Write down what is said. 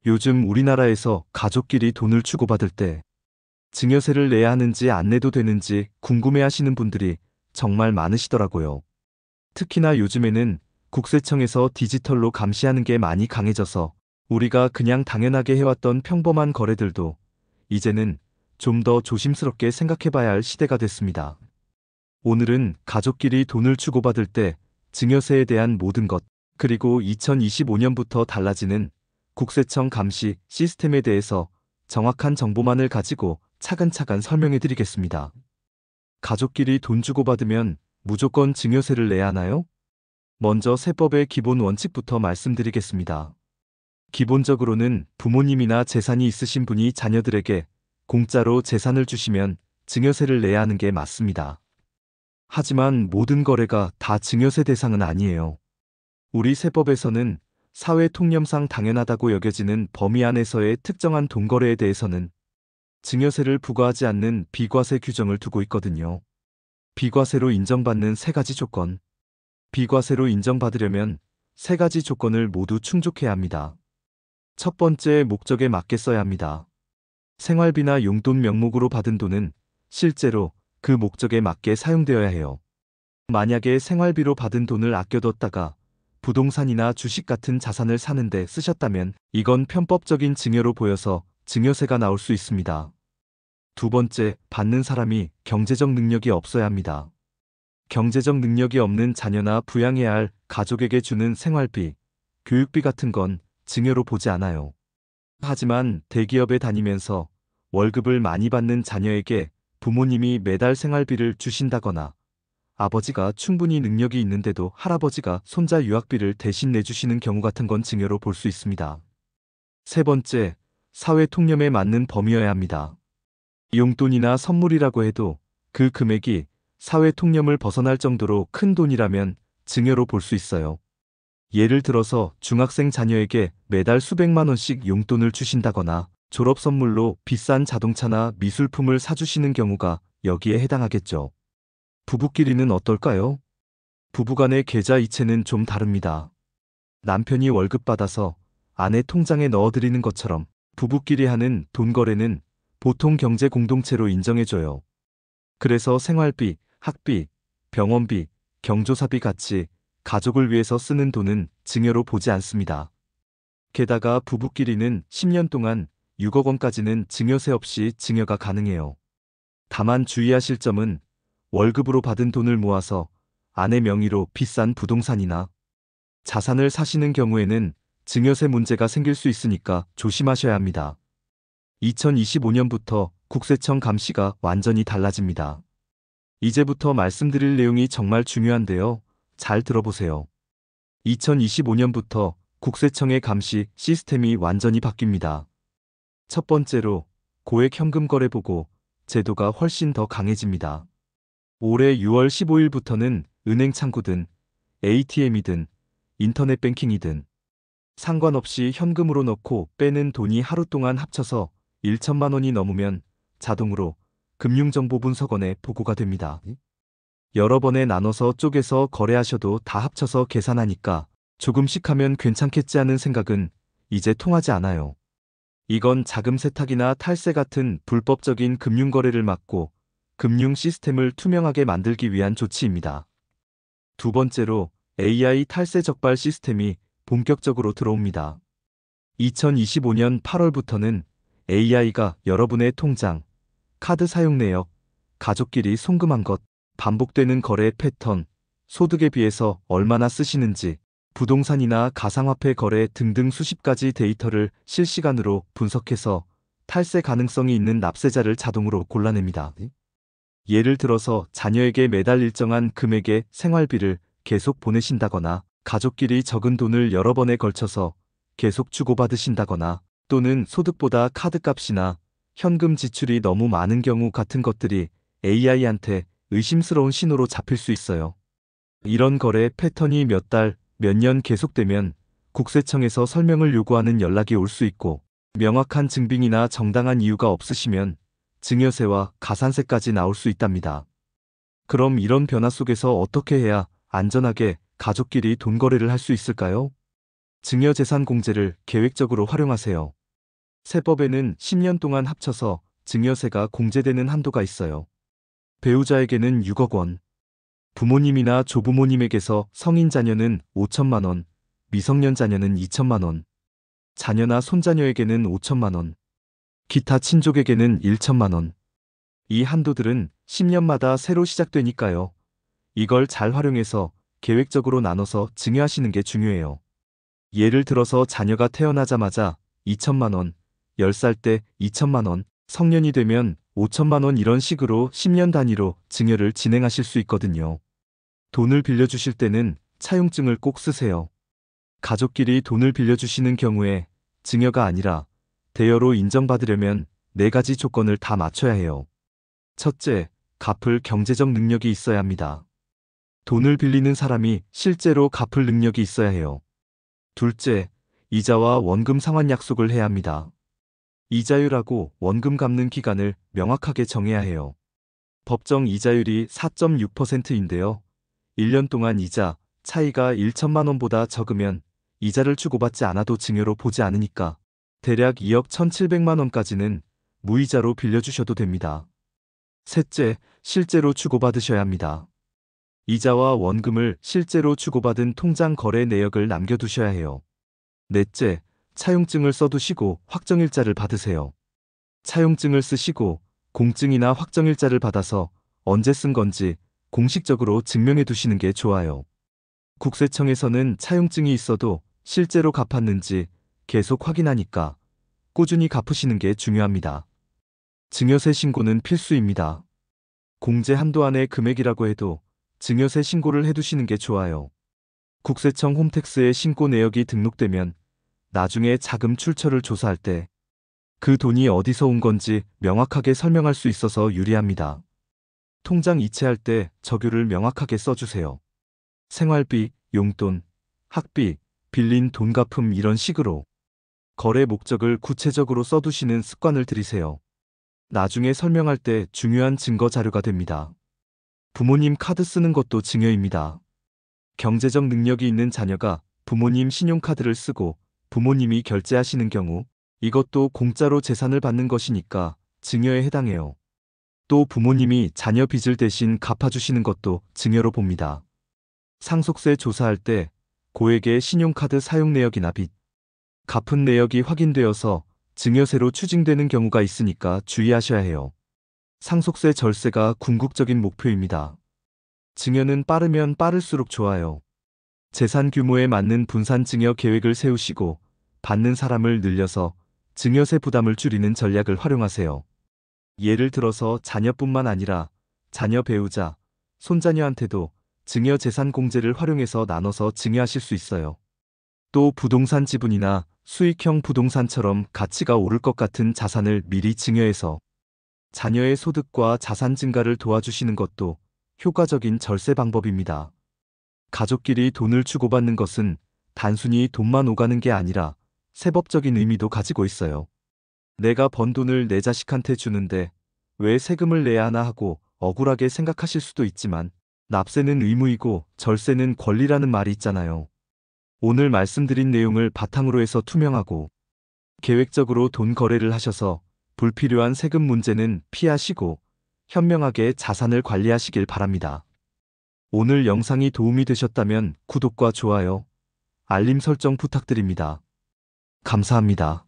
요즘 우리나라에서 가족끼리 돈을 주고받을 때 증여세를 내야 하는지 안 내도 되는지 궁금해하시는 분들이 정말 많으시더라고요. 특히나 요즘에는 국세청에서 디지털로 감시하는 게 많이 강해져서 우리가 그냥 당연하게 해왔던 평범한 거래들도 이제는 좀 더 조심스럽게 생각해봐야 할 시대가 됐습니다. 오늘은 가족끼리 돈을 주고받을 때 증여세에 대한 모든 것, 그리고 2025년부터 달라지는 국세청 감시 시스템에 대해서 정확한 정보만을 가지고 차근차근 설명해 드리겠습니다. 가족끼리 돈 주고받으면 무조건 증여세를 내야 하나요? 먼저 세법의 기본 원칙부터 말씀드리겠습니다. 기본적으로는 부모님이나 재산이 있으신 분이 자녀들에게 공짜로 재산을 주시면 증여세를 내야 하는 게 맞습니다. 하지만 모든 거래가 다 증여세 대상은 아니에요. 우리 세법에서는 사회 통념상 당연하다고 여겨지는 범위 안에서의 특정한 돈거래에 대해서는 증여세를 부과하지 않는 비과세 규정을 두고 있거든요. 비과세로 인정받는 세 가지 조건. 비과세로 인정받으려면 세 가지 조건을 모두 충족해야 합니다. 첫 번째, 목적에 맞게 써야 합니다. 생활비나 용돈 명목으로 받은 돈은 실제로 그 목적에 맞게 사용되어야 해요. 만약에 생활비로 받은 돈을 아껴뒀다가 부동산이나 주식 같은 자산을 사는데 쓰셨다면 이건 편법적인 증여로 보여서 증여세가 나올 수 있습니다. 두 번째, 받는 사람이 경제적 능력이 없어야 합니다. 경제적 능력이 없는 자녀나 부양해야 할 가족에게 주는 생활비, 교육비 같은 건 증여로 보지 않아요. 하지만 대기업에 다니면서 월급을 많이 받는 자녀에게 부모님이 매달 생활비를 주신다거나 아버지가 충분히 능력이 있는데도 할아버지가 손자 유학비를 대신 내주시는 경우 같은 건 증여로 볼 수 있습니다. 세 번째, 사회 통념에 맞는 범위여야 합니다. 용돈이나 선물이라고 해도 그 금액이 사회 통념을 벗어날 정도로 큰 돈이라면 증여로 볼 수 있어요. 예를 들어서 중학생 자녀에게 매달 수백만 원씩 용돈을 주신다거나 졸업 선물로 비싼 자동차나 미술품을 사주시는 경우가 여기에 해당하겠죠. 부부끼리는 어떨까요? 부부간의 계좌 이체는 좀 다릅니다. 남편이 월급 받아서 아내 통장에 넣어드리는 것처럼 부부끼리 하는 돈 거래는 보통 경제 공동체로 인정해줘요. 그래서 생활비, 학비, 병원비, 경조사비 같이 가족을 위해서 쓰는 돈은 증여로 보지 않습니다. 게다가 부부끼리는 10년 동안 6억 원까지는 증여세 없이 증여가 가능해요. 다만 주의하실 점은 월급으로 받은 돈을 모아서 아내 명의로 비싼 부동산이나 자산을 사시는 경우에는 증여세 문제가 생길 수 있으니까 조심하셔야 합니다. 2025년부터 국세청 감시가 완전히 달라집니다. 이제부터 말씀드릴 내용이 정말 중요한데요. 잘 들어보세요. 2025년부터 국세청의 감시 시스템이 완전히 바뀝니다. 첫 번째로 고액 현금 거래 보고 제도가 훨씬 더 강해집니다. 올해 6월 15일부터는 은행 창구든 ATM이든 인터넷 뱅킹이든 상관없이 현금으로 넣고 빼는 돈이 하루 동안 합쳐서 1천만 원이 넘으면 자동으로 금융정보분석원에 보고가 됩니다. 여러 번에 나눠서 쪼개서 거래하셔도 다 합쳐서 계산하니까 조금씩 하면 괜찮겠지 하는 생각은 이제 통하지 않아요. 이건 자금 세탁이나 탈세 같은 불법적인 금융거래를 막고 금융 시스템을 투명하게 만들기 위한 조치입니다. 두 번째로 AI 탈세 적발 시스템이 본격적으로 들어옵니다. 2025년 8월부터는 AI가 여러분의 통장, 카드 사용 내역, 가족끼리 송금한 것, 반복되는 거래 패턴, 소득에 비해서 얼마나 쓰시는지, 부동산이나 가상화폐 거래 등등 수십 가지 데이터를 실시간으로 분석해서 탈세 가능성이 있는 납세자를 자동으로 골라냅니다. 예를 들어서 자녀에게 매달 일정한 금액의 생활비를 계속 보내신다거나 가족끼리 적은 돈을 여러 번에 걸쳐서 계속 주고받으신다거나 또는 소득보다 카드값이나 현금 지출이 너무 많은 경우 같은 것들이 AI한테 의심스러운 신호로 잡힐 수 있어요. 이런 거래 패턴이 몇 달, 몇 년 계속되면 국세청에서 설명을 요구하는 연락이 올 수 있고 명확한 증빙이나 정당한 이유가 없으시면 증여세와 가산세까지 나올 수 있답니다. 그럼 이런 변화 속에서 어떻게 해야 안전하게 가족끼리 돈 거래를 할 수 있을까요? 증여재산 공제를 계획적으로 활용하세요. 세법에는 10년 동안 합쳐서 증여세가 공제되는 한도가 있어요. 배우자에게는 6억 원, 부모님이나 조부모님에게서 성인 자녀는 5천만 원, 미성년 자녀는 2천만 원, 자녀나 손자녀에게는 5천만 원, 기타 친족에게는 1천만 원. 이 한도들은 10년마다 새로 시작되니까요. 이걸 잘 활용해서 계획적으로 나눠서 증여하시는 게 중요해요. 예를 들어서 자녀가 태어나자마자 2천만 원, 10살 때 2천만 원, 성년이 되면 5천만 원 이런 식으로 10년 단위로 증여를 진행하실 수 있거든요. 돈을 빌려주실 때는 차용증을 꼭 쓰세요. 가족끼리 돈을 빌려주시는 경우에 증여가 아니라 대여로 인정받으려면 4가지 조건을 다 맞춰야 해요. 첫째, 갚을 경제적 능력이 있어야 합니다. 돈을 빌리는 사람이 실제로 갚을 능력이 있어야 해요. 둘째, 이자와 원금 상환 약속을 해야 합니다. 이자율하고 원금 갚는 기간을 명확하게 정해야 해요. 법정 이자율이 4.6%인데요. 1년 동안 이자 차이가 1천만 원보다 적으면 이자를 주고받지 않아도 증여로 보지 않으니까 대략 2억 1,700만 원까지는 무이자로 빌려주셔도 됩니다. 셋째, 실제로 주고받으셔야 합니다. 이자와 원금을 실제로 주고받은 통장 거래 내역을 남겨두셔야 해요. 넷째, 차용증을 써두시고 확정일자를 받으세요. 차용증을 쓰시고 공증이나 확정일자를 받아서 언제 쓴 건지 공식적으로 증명해 두시는 게 좋아요. 국세청에서는 차용증이 있어도 실제로 갚았는지 계속 확인하니까 꾸준히 갚으시는 게 중요합니다. 증여세 신고는 필수입니다. 공제 한도 안의 금액이라고 해도 증여세 신고를 해두시는 게 좋아요. 국세청 홈택스에 신고 내역이 등록되면 나중에 자금 출처를 조사할 때 그 돈이 어디서 온 건지 명확하게 설명할 수 있어서 유리합니다. 통장 이체할 때 적유를 명확하게 써주세요. 생활비, 용돈, 학비, 빌린 돈 갚음 이런 식으로 거래 목적을 구체적으로 써두시는 습관을 들이세요. 나중에 설명할 때 중요한 증거 자료가 됩니다. 부모님 카드 쓰는 것도 증여입니다. 경제적 능력이 있는 자녀가 부모님 신용카드를 쓰고 부모님이 결제하시는 경우 이것도 공짜로 재산을 받는 것이니까 증여에 해당해요. 또 부모님이 자녀 빚을 대신 갚아주시는 것도 증여로 봅니다. 상속세 조사할 때 고액의 신용카드 사용 내역이나 빚, 갚은 내역이 확인되어서 증여세로 추징되는 경우가 있으니까 주의하셔야 해요. 상속세 절세가 궁극적인 목표입니다. 증여는 빠르면 빠를수록 좋아요. 재산 규모에 맞는 분산 증여 계획을 세우시고 받는 사람을 늘려서 증여세 부담을 줄이는 전략을 활용하세요. 예를 들어서 자녀뿐만 아니라 자녀 배우자, 손자녀한테도 증여 재산 공제를 활용해서 나눠서 증여하실 수 있어요. 또 부동산 지분이나 수익형 부동산처럼 가치가 오를 것 같은 자산을 미리 증여해서 자녀의 소득과 자산 증가를 도와주시는 것도 효과적인 절세 방법입니다. 가족끼리 돈을 주고받는 것은 단순히 돈만 오가는 게 아니라 세법적인 의미도 가지고 있어요. 내가 번 돈을 내 자식한테 주는데 왜 세금을 내야 하나 하고 억울하게 생각하실 수도 있지만 납세는 의무이고 절세는 권리라는 말이 있잖아요. 오늘 말씀드린 내용을 바탕으로 해서 투명하고 계획적으로 돈 거래를 하셔서 불필요한 세금 문제는 피하시고 현명하게 자산을 관리하시길 바랍니다. 오늘 영상이 도움이 되셨다면 구독과 좋아요, 알림 설정 부탁드립니다. 감사합니다.